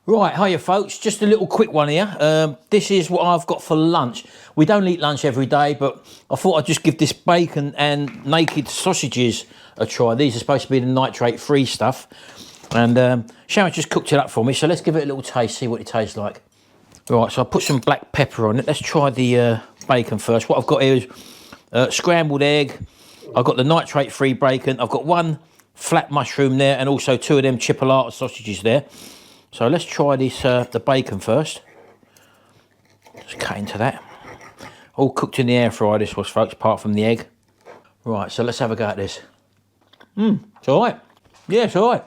Right, hiya folks, just a little quick one here. This is what I've got for lunch. We don't eat lunch every day, but I thought I'd just give this bacon and naked sausages a try. These are supposed to be the nitrate-free stuff. And Sharon just cooked it up for me, so let's give it a little taste, see what it tastes like. Right, so I put some black pepper on it. Let's try the bacon first. What I've got here is scrambled egg. I've got the nitrate-free bacon. I've got one flat mushroom there and also two of them chipolata sausages there. So let's try this, the bacon first. Just cut into that. All cooked in the air fryer, this was, folks, apart from the egg. Right, so let's have a go at this. It's all right. Yeah, it's all right.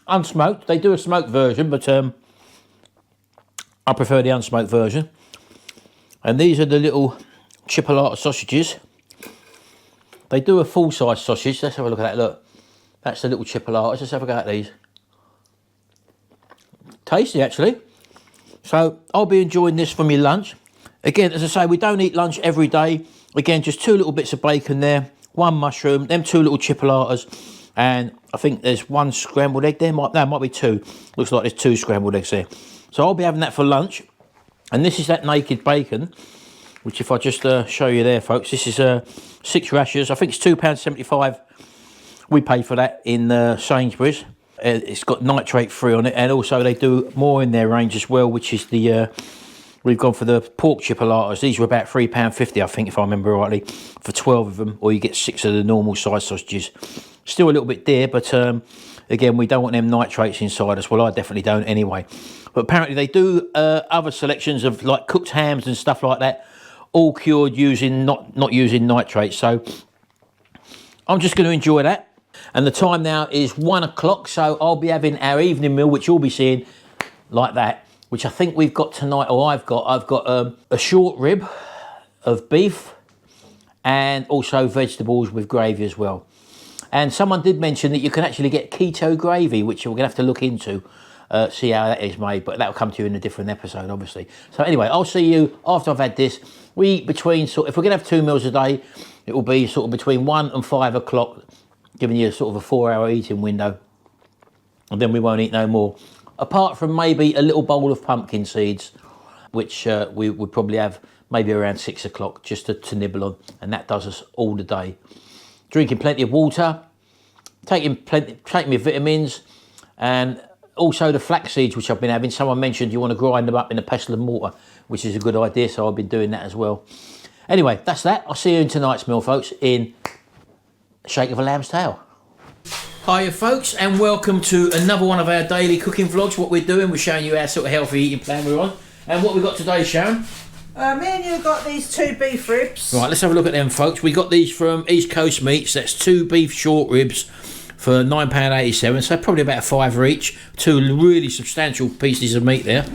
Unsmoked. They do a smoked version, but I prefer the unsmoked version. And these are the little chipolata sausages. They do a full-size sausage. Let's have a look at that. Look, that's the little chipolatas. Let's have a go at these. Tasty, actually. So I'll be enjoying this for my lunch. Again, as I say, we don't eat lunch every day. Again, just two little bits of bacon there, one mushroom, them two little chipolatas, and I think there's one scrambled egg there. No, might be two. Looks like there's two scrambled eggs there. So I'll be having that for lunch. And this is that naked bacon, which if I just show you there, folks, this is 6 rashers. I think it's £2.75. We paid for that in Sainsbury's. It's got nitrate-free on it, and also they do more in their range as well, which is the we've gone for the pork chipolatas. These were about £3.50, I think, if I remember rightly, for 12 of them, or you get 6 of the normal size sausages. Still a little bit dear, but again, we don't want them nitrates inside us. Well, I definitely don't anyway. But apparently they do other selections of like cooked hams and stuff like that, all cured using not using nitrates. So I'm just going to enjoy that. And the time now is 1 o'clock, so I'll be having our evening meal, which you'll be seeing like that, which I think we've got tonight, or I've got a short rib of beef and also vegetables with gravy as well. And someone did mention that you can actually get keto gravy, which we're going to have to look into, see how that is made, but that'll come to you in a different episode, obviously. So anyway, I'll see you after I've had this. We eat between, if we're going to have 2 meals a day, it will be sort of between 1 and 5 o'clock, giving you sort of a 4-hour eating window, and then we won't eat no more. Apart from maybe a little bowl of pumpkin seeds, which we would probably have maybe around 6 o'clock just to nibble on, and that does us all the day. Drinking plenty of water, taking my vitamins, and also the flax seeds, which I've been having. Someone mentioned you want to grind them up in a pestle and mortar, which is a good idea, so I've been doing that as well. Anyway, that's that. I'll see you in tonight's meal, folks, in Shake of a Lamb's Tail. Hiya folks, and welcome to another one of our daily cooking vlogs. What we're doing, we're showing you our sort of healthy eating plan we're on. And what we got today, Sharon? Me and you got these 2 beef ribs. Right, let's have a look at them, folks. We got these from East Coast Meats. That's 2 beef short ribs for £9.87, so probably about a £5 each. 2 really substantial pieces of meat there.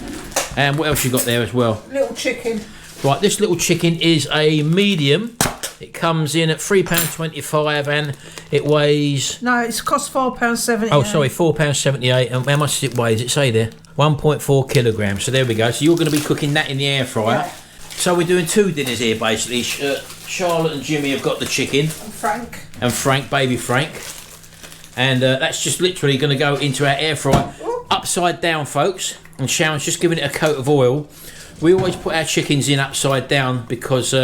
And what else you got there as well? Little chicken. Right, this little chicken is a medium. It comes in at £3.25 and it weighs... No, it's cost £4.78. Oh, sorry, £4.78. And how much does it weigh? Does it say there? 1.4 kilograms. So there we go. So you're going to be cooking that in the air fryer. Yeah. So we're doing 2 dinners here, basically. Charlotte and Jimmy have got the chicken. And Frank, baby Frank. And that's just literally going to go into our air fryer. Ooh. Upside down, folks. And Sharon's just giving it a coat of oil. We always put our chickens in upside down because...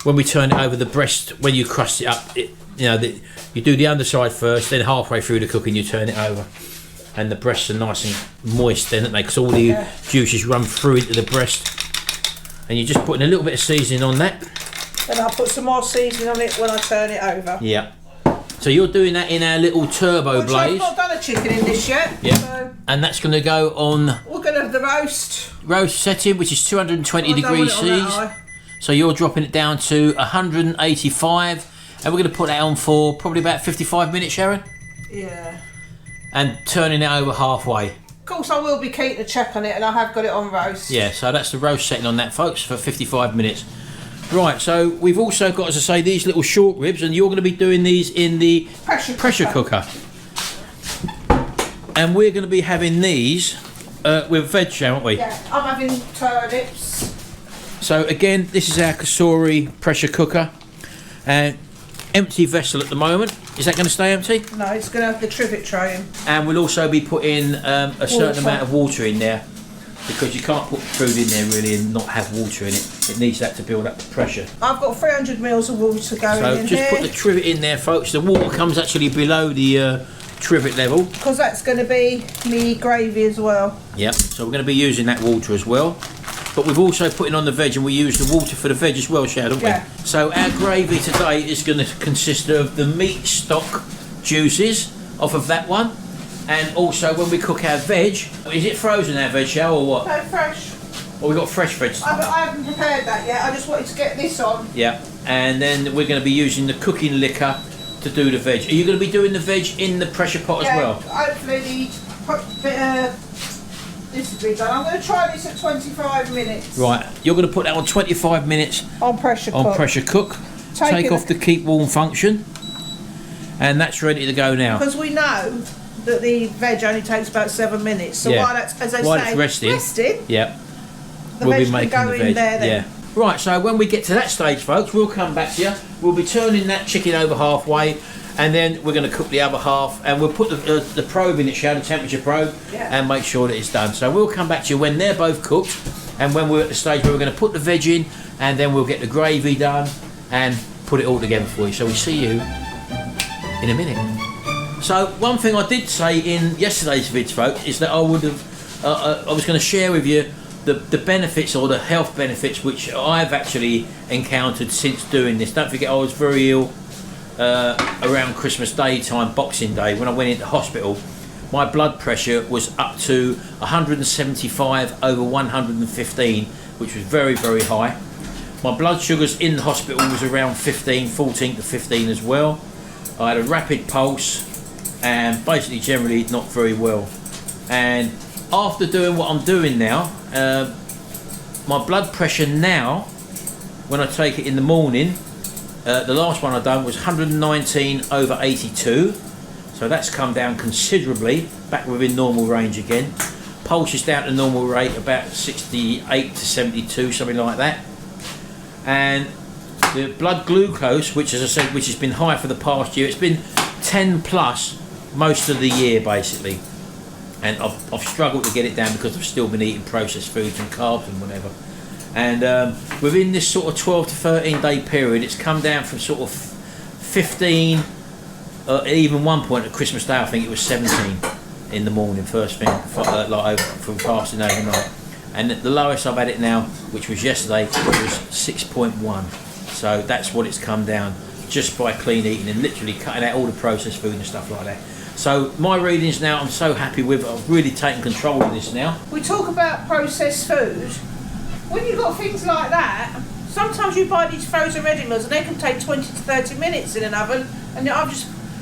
when we turn it over, the breast, when you crust it up, you do the underside first, then halfway through the cooking you turn it over. And the breasts are nice and moist then, aren't they? Because all the juices run through into the breast. And you're just putting a little bit of seasoning on that. And I'll put some more seasoning on it when I turn it over. Yeah. So you're doing that in our little Turbo Blaze. I've not done a chicken in this yet. Yeah. So and that's going to go on... We're going to have the roast. Roast setting, which is 220 degrees Celsius. So you're dropping it down to 185, and we're going to put that on for probably about 55 minutes, Sharon? Yeah. And turning it over halfway. Of course, I will be keeping a check on it, and I have got it on roast. Yeah, so that's the roast setting on that, folks, for 55 minutes. Right, so we've also got, as I say, these little short ribs, and you're going to be doing these in the pressure cooker. And we're going to be having these with veg, aren't we? Yeah, I'm having turnips. So again, this is our Cosori pressure cooker, and empty vessel at the moment. Is that going to stay empty? No, it's going to have the trivet tray in. And we'll also be putting a certain amount of water in there, because you can't put food in there really and not have water in it. It needs that to build up the pressure. I've got 300 mils of water going in here. So just put the trivet in there, folks. The water comes actually below the trivet level. Because that's going to be me gravy as well. Yep, so we're going to be using that water as well. But we've also put it on the veg, and we use the water for the veg as well, Shad, haven't we? So our gravy today is going to consist of the meat stock juices off of that one. And also when we cook our veg, is it frozen our veg, Shad, or what? No, fresh. Well, we've got fresh veg. I haven't prepared that yet. I just wanted to get this on. Yeah, and then we're going to be using the cooking liquor to do the veg. Are you going to be doing the veg in the pressure pot as well? Hopefully this will be done. I'm going to try this at 25 minutes. Right, you're going to put that on 25 minutes on pressure cook. Pressure cook. Take off the keep warm function, and that's ready to go now. Because we know that the veg only takes about 7 minutes. So while that's, as I say, it's resting, yeah, we'll be making the veg. There then. Yeah. Right, so when we get to that stage, folks, we'll come back to you. We'll be turning that chicken over halfway, and then we're going to cook the other half, and we'll put the probe in it, Shad, the temperature probe, and make sure that it's done. So we'll come back to you when they're both cooked, and when we're at the stage where we're going to put the veg in, and then we'll get the gravy done and put it all together for you. So we see you in a minute. So one thing I did say in yesterday's vid, folks, is that I would have, I was going to share with you the benefits or the health benefits which I've actually encountered since doing this. Don't forget, I was very ill around Christmas Day time, Boxing Day, when I went into hospital. My blood pressure was up to 175 over 115, which was very, very high. My blood sugars in the hospital was around 14 to 15 as well. I had a rapid pulse and basically generally not very well. And after doing what I'm doing now, my blood pressure now, when I take it in the morning, the last one I done was 119 over 82, so that's come down considerably, back within normal range again. Pulse is down to normal rate, about 68 to 72, something like that. And the blood glucose, which, as I said, which has been high for the past year, it's been 10 plus most of the year basically. And I've struggled to get it down because I've still been eating processed foods and carbs and whatever. And within this sort of 12 to 13 day period, it's come down from sort of 15, even one point at Christmas Day, I think it was 17 in the morning, first thing, like from fasting overnight. And the lowest I've had it now, which was yesterday, was 6.1. So that's what it's come down, just by clean eating and literally cutting out all the processed food and stuff like that. So my readings now, I'm so happy with. I've really taken control of this now. We talk about processed food. When you've got things like that, sometimes you buy these frozen ready meals and they can take 20 to 30 minutes in an oven, and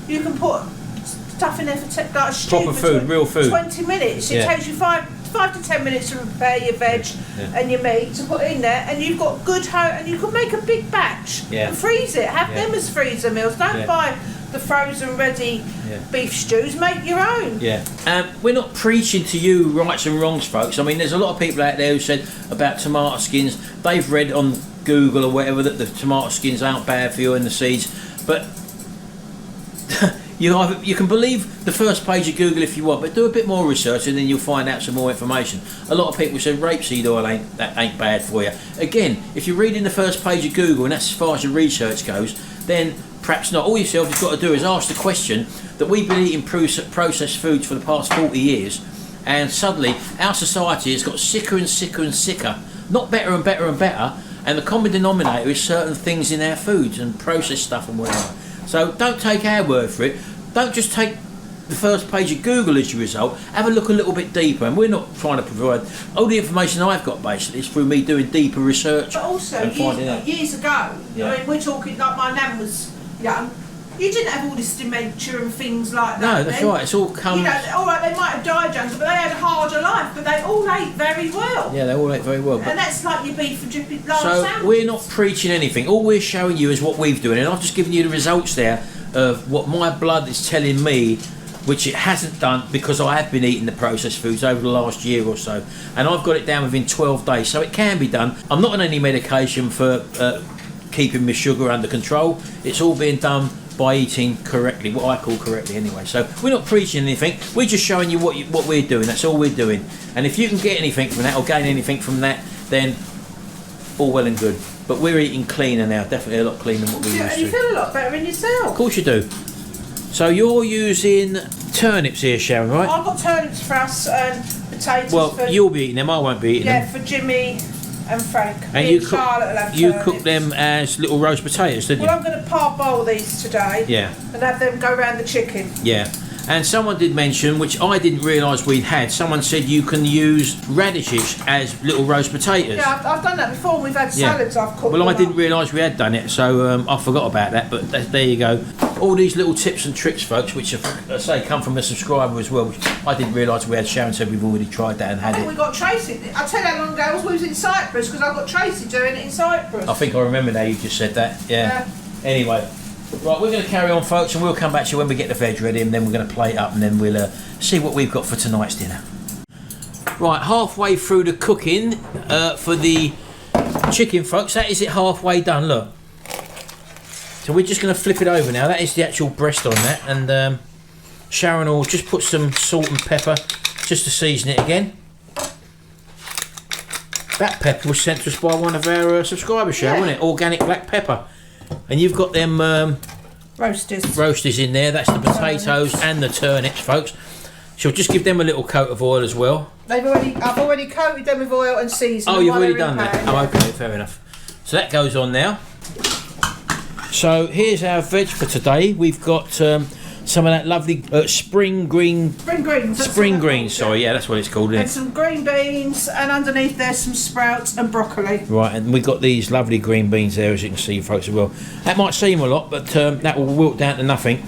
you can put stuff in there for like stew proper food, real food. 20 minutes. It takes you 5 to 10 minutes to prepare your veg and your meat to put in there, and you've got good and you can make a big batch and freeze it. Have them as freezer meals. Don't buy the frozen ready beef stews. Make your own. We're not preaching to you rights and wrongs, folks. I mean, there's a lot of people out there who said about tomato skins, they've read on Google or whatever that the tomato skins aren't bad for you and the seeds, but you can believe the first page of Google if you want, but do a bit more research and then you'll find out some more information. A lot of people say rapeseed oil ain't bad for you. Again, if you're reading the first page of Google and that's as far as your research goes, then perhaps not. All yourself you've got to do is ask the question that we've been eating processed foods for the past 40 years, and suddenly our society has got sicker and sicker and sicker, not better and better and better, and the common denominator is certain things in our foods and processed stuff and whatever. So don't take our word for it. Don't just take the first page of Google as your result. Have a look a little bit deeper, and we're not trying to provide all the information I've got basically is through me doing deeper research. But also and finding out. Years ago, I mean, we're talking like my nan was young. You didn't have all this dementia and things like that. No, that's right. It's all come. You know, all right, they might have died younger, but they had a harder life. But they all ate very well. Yeah, they all ate very well. And that's like your beef and dripping large sandwiches. We're not preaching anything. All we're showing you is what we've done, and I've just given you the results there of what my blood is telling me, which it hasn't done because I have been eating the processed foods over the last year or so, and I've got it down within 12 days, so it can be done. I'm not on any medication for keeping my sugar under control. It's all being done by eating correctly, what I call correctly anyway. So we're not preaching anything, we're just showing you what we're doing. That's all we're doing. And if you can get anything from that or gain anything from that, then all well and good. But we're eating cleaner now, definitely a lot cleaner than what we used to. You feel a lot better in yourself. Of course you do. So you're using turnips here, Sharon, right? I've got turnips for us and potatoes. Well, for, you'll be eating them, I won't be eating them. Yeah, for Jimmy and Frank. And you cook them as little roast potatoes, didn't you? Well, I'm going to parboil these today. Yeah. And have them go around the chicken. Yeah. And someone did mention, which I didn't realise we'd had, someone said you can use radishes as little roast potatoes. Yeah, I've done that before. We've had salads I've cooked. Well, I didn't realise we had done it, so I forgot about that, but there you go. All these little tips and tricks, folks, which I say come from a subscriber as well, which I didn't realise we had. Sharon said we've already tried that and had it. We got Tracy. I'll tell you how long ago we was in Cyprus, because I got Tracy doing it in Cyprus. I think I remember now you just said that, yeah. Anyway. Right, we're going to carry on, folks, and we'll come back to you when we get the veg ready, and then we're going to plate up, and then we'll see what we've got for tonight's dinner. Right, halfway through the cooking for the chicken, folks. That is it halfway done, look. So we're just going to flip it over now. That is the actual breast on that, and Sharon will just put some salt and pepper just to season it again. That pepper was sent to us by one of our subscribers, Sharon, wasn't it? Organic black pepper. And you've got them roasters in there. That's the potatoes and the turnips, folks. She'll just give them a little coat of oil as well. I've already coated them with oil and seasoned. Oh, you've already done that? Oh, okay, fair enough. So that goes on now. So here's our veg for today. We've got some of that lovely spring greens. Sorry, yeah, that's what it's called. And some green beans, and underneath there's some sprouts and broccoli. Right, and we've got these lovely green beans there, as you can see, folks, as well. That might seem a lot, but that will wilt down to nothing.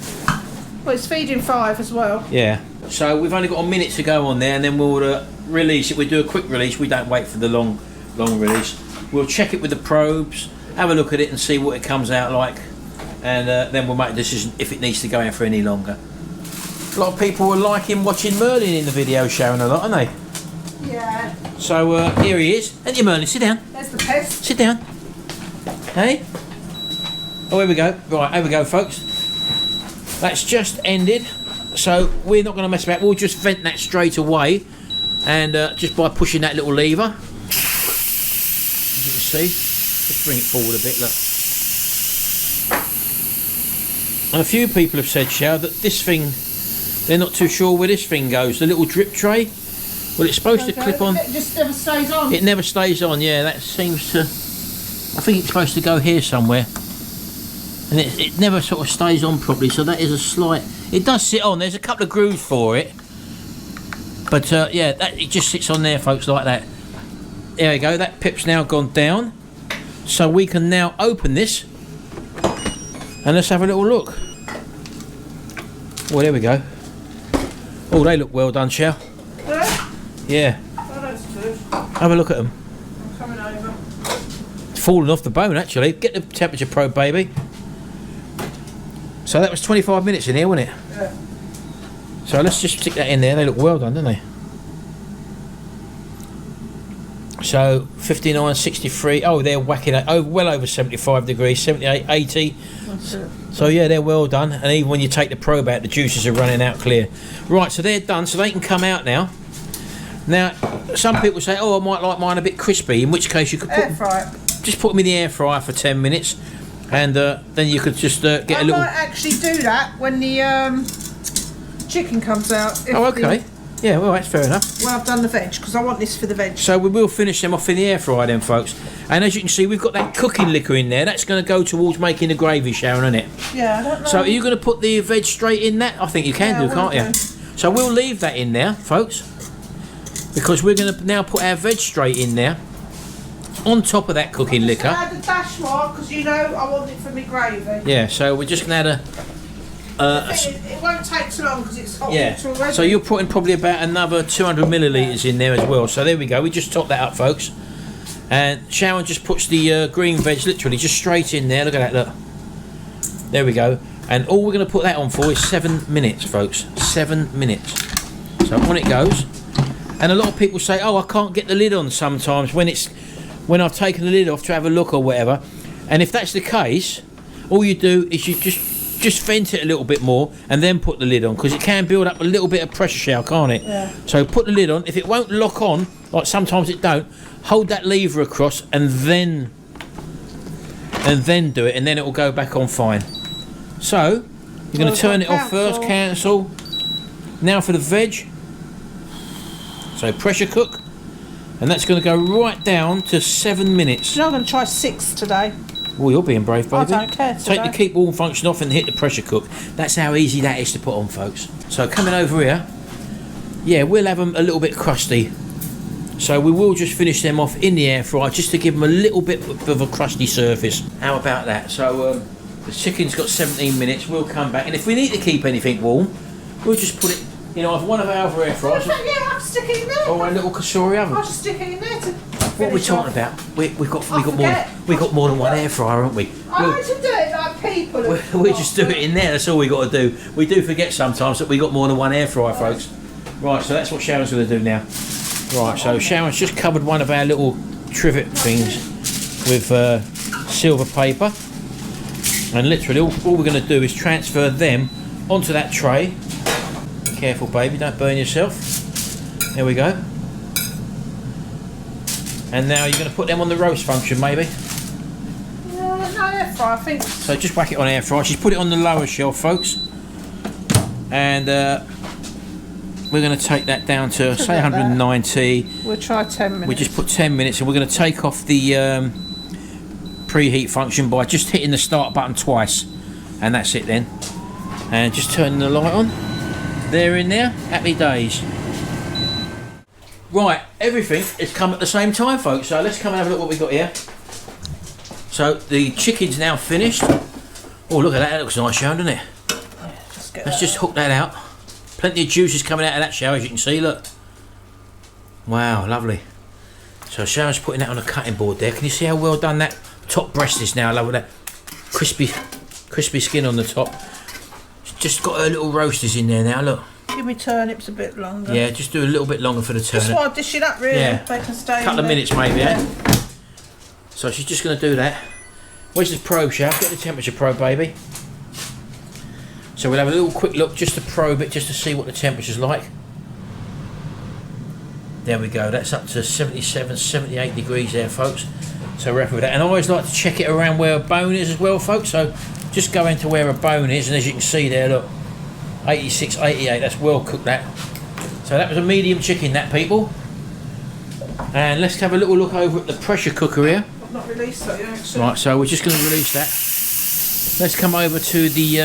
Well, it's feeding 5 as well. Yeah. So we've only got a minute to go on there, and then we'll release it. We do a quick release. We don't wait for the long release. We'll check it with the probes, have a look at it, and see what it comes out like. And then we'll make a decision if it needs to go in for any longer. A lot of people were liking watching Merlin in the video, Sharon, a lot, aren't they? Yeah. So here he is. And you, Merlin, sit down. There's the pest. Sit down. Hey? Oh, here we go. Right, here we go, folks. That's just ended. So we're not going to mess about. We'll just vent that straight away. And just by pushing that little lever. As you can see. Just bring it forward a bit, look. And a few people have said, Shao, that this thing, they're not too sure where this thing goes. The little drip tray, well, it's supposed to clip on. It just never stays on. It never stays on, yeah. That seems to, I think it's supposed to go here somewhere. And it never sort of stays on properly, so that is a slight, it does sit on. There's a couple of grooves for it. But yeah, it just sits on there, folks, like that. There we go, that pip's now gone down. So we can now open this. And let's have a little look. Well, there we go. Oh, they look well done, Shell. Yeah. Oh, that's good. Have a look at them. I'm coming over. It's falling off the bone, actually. Get the temperature probe, baby. So that was 25 minutes in here, wasn't it? Yeah. So let's just stick that in there. They look well done, don't they? So 59, 63. Oh, they're whacking it. Oh, well over 75 degrees, 78, 80. That's it. So yeah, they're well done. And even when you take the probe out, the juices are running out clear. Right, so they're done. So they can come out now. Now, some people say, oh, I might like mine a bit crispy. In which case, you could just put them in the air fryer for 10 minutes, and then you could just get a little. I might actually do that when the chicken comes out. Oh, okay. Yeah, well, that's fair enough. Well, I've done the veg, because I want this for the veg. So we will finish them off in the air fryer then, folks. And as you can see, we've got that cooking liquor in there. That's going to go towards making the gravy, Sharon, isn't it? Yeah, I don't know. So are you going to put the veg straight in that? I think you can do, can't you? So we'll leave that in there, folks, because we're going to now put our veg straight in there on top of that cooking liquor. Add the dash mark, because you know I want it for my gravy. Yeah, so we're just going to add it won't take too long because it's hot water already. So you're putting probably about another 200 millilitres in there as well. So there we go. We just top that up, folks. And Sharon just puts the green veg literally just straight in there. Look at that, look. There we go. And all we're going to put that on for is 7 minutes, folks. 7 minutes. So on it goes. And a lot of people say, oh, I can't get the lid on sometimes when I've taken the lid off to have a look or whatever. And if that's the case, all you do is you just just vent it a little bit more and then put the lid on, because it can build up a little bit of pressure shower, can't it? Yeah. So put the lid on. If it won't lock on, like sometimes it don't, hold that lever across and then do it, and then it will go back on fine. So you're going to turn it off first, cancel. Now for the veg. So pressure cook, and that's going to go right down to 7 minutes. I'm going to try 6 today. Well, you're being brave, baby. I don't care today. Take the keep warm function off and hit the pressure cook. That's how easy that is to put on, folks. So coming over here, yeah, we'll have them a little bit crusty. So we will just finish them off in the air fryer, just to give them a little bit of a crusty surface. How about that? So the chicken's got 17 minutes. We'll come back, and if we need to keep anything warm, we'll just put it, you know, one of our other air fryers. Yeah, I'll stick it in there. Or a little Cosori oven. I'll just stick it in there to what are we talking about? We've got more than one air fryer, haven't we? I like to do it like people. We just do it in there. That's all we got to do. We do forget sometimes that we got more than one air fryer, folks. Right, so that's what Sharon's going to do now. Right, so Sharon's just covered one of our little trivet things with silver paper, and literally all we're going to do is transfer them onto that tray. Be careful, baby, don't burn yourself. There we go. And now you're going to put them on the roast function, maybe? No, air fryer, I think. So just whack it on air fryer. She's put it on the lower shelf, folks. And we're going to take that down to, say, 190. We'll try 10 minutes. We just put 10 minutes, and we're going to take off the preheat function by just hitting the start button twice. And that's it then. And just turning the light on. They're in there. Happy days. Right, everything has come at the same time, folks, so let's come and have a look what we've got here. So the chicken's now finished. Oh, look at that, that looks nice, Sharon, doesn't it? Yeah, let's just hook that out. Plenty of juices coming out of that shower, as you can see, look. Wow, lovely. So Sharon's putting that on a cutting board there. Can you see how well done that top breast is now? I love that crispy skin on the top. She's just got her little roasters in there now, look. Give me turnips a bit longer. Yeah, just do a little bit longer for the turnip. Just while I dish it up, really. Yeah. They can stay Couple of minutes maybe, yeah. So she's just going to do that. Where's the probe, Sharon? Get the temperature probe, baby. So we'll have a little quick look just to probe it, just to see what the temperature's like. There we go. That's up to 77, 78 degrees there, folks. So we're happy with that. And I always like to check it around where a bone is as well, folks. So just go into where a bone is, and as you can see there, look. 86, 88, that's well cooked, that. So that was a medium chicken, that, people. And let's have a little look over at the pressure cooker here. I've not released that yet, actually. Right, so we're just going to release that. Let's come over to the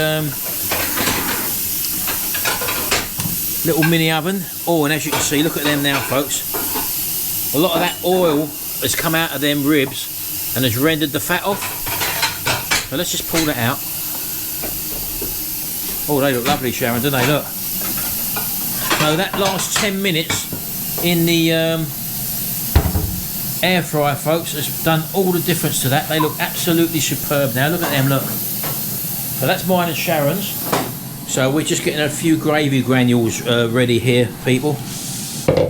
little mini oven. Oh, and as you can see, look at them now, folks. A lot of that oil has come out of them ribs and has rendered the fat off. So let's just pull that out. Oh, they look lovely, Sharon, don't they? Look. So that last 10 minutes in the air fryer, folks, has done all the difference to that. They look absolutely superb now. Look at them, look. So that's mine and Sharon's. So we're just getting a few gravy granules ready here, people.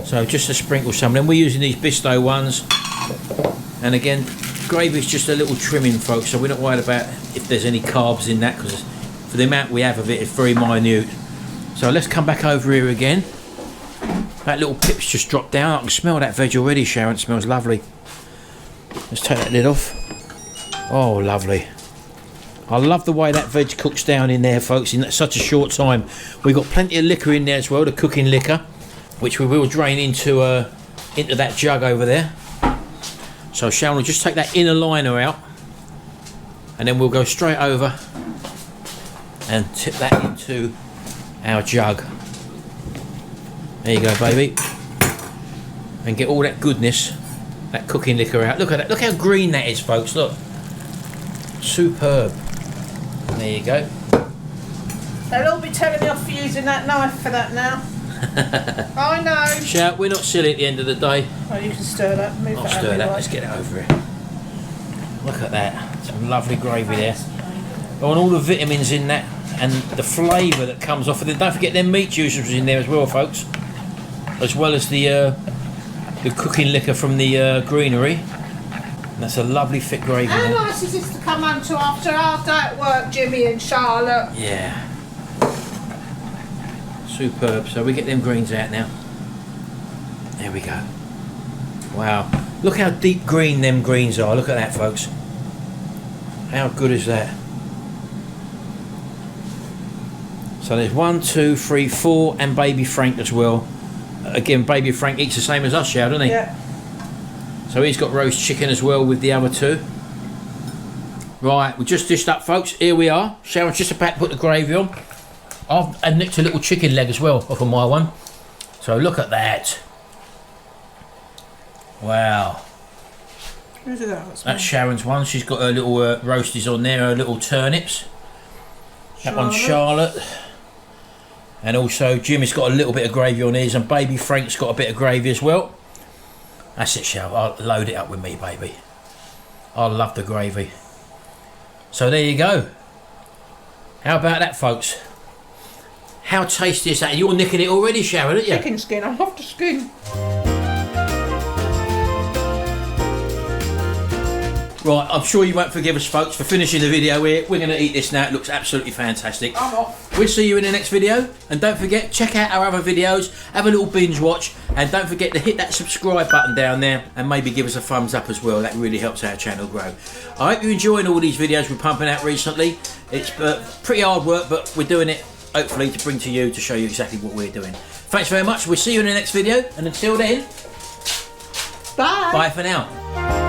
So just to sprinkle some of them. We're using these Bisto ones. And again, gravy's just a little trimming, folks, so we're not worried about if there's any carbs in that, because for the amount we have of it, it's very minute. So let's come back over here again. That little pip's just dropped down. I can smell that veg already, Sharon. It smells lovely. Let's take that lid off. Oh, lovely. I love the way that veg cooks down in there, folks, in such a short time. We've got plenty of liquor in there as well, the cooking liquor, which we will drain into that jug over there. So Sharon will just take that inner liner out, and then we'll go straight over and tip that into our jug. There you go, baby. And get all that goodness, that cooking liquor out. Look at that. Look how green that is, folks. Look. Superb. There you go. They'll all be telling me off for using that knife for that now. I know. Shout, we're not silly at the end of the day. Oh, you can stir that. Move I'll stir that. Let's get it over here. Look at that. Some lovely gravy there. Oh, and all the vitamins in that, and the flavour that comes off of it. Don't forget them meat juices in there as well, folks. As well as the cooking liquor from the greenery. That's a lovely thick gravy. How nice is this to come home to after our day at work, Jimmy and Charlotte? Yeah. Superb. So we get them greens out now. There we go. Wow. Look how deep green them greens are. Look at that, folks. How good is that? So there's 1, 2, 3, 4 and baby Frank as well. Again, baby Frank eats the same as us, doesn't he? Yeah. So he's got roast chicken as well with the other 2. Right, we just dished up, folks. Here we are. Sharon's just about to put the gravy on. I've nicked a little chicken leg as well off of my one. So look at that. Wow. Who's that? That's Sharon's one. She's got her little roasties on there, her little turnips. That one's Charlotte. And also Jimmy's got a little bit of gravy on his, and baby Frank's got a bit of gravy as well. That's it, Sharon. I'll load it up with me, baby. I love the gravy. So there you go. How about that, folks? How tasty is that? You're nicking it already, Sharon, aren't you? Chicken skin. I love the skin. Right, I'm sure you won't forgive us, folks, for finishing the video here. We're going to eat this now. It looks absolutely fantastic. I'm off. We'll see you in the next video. And don't forget, check out our other videos. Have a little binge watch. And don't forget to hit that subscribe button down there. And maybe give us a thumbs up as well. That really helps our channel grow. I hope you're enjoying all these videos we're pumping out recently. It's pretty hard work, but we're doing it, hopefully, to bring to you, to show you exactly what we're doing. Thanks very much. We'll see you in the next video. And until then, Bye. bye for now.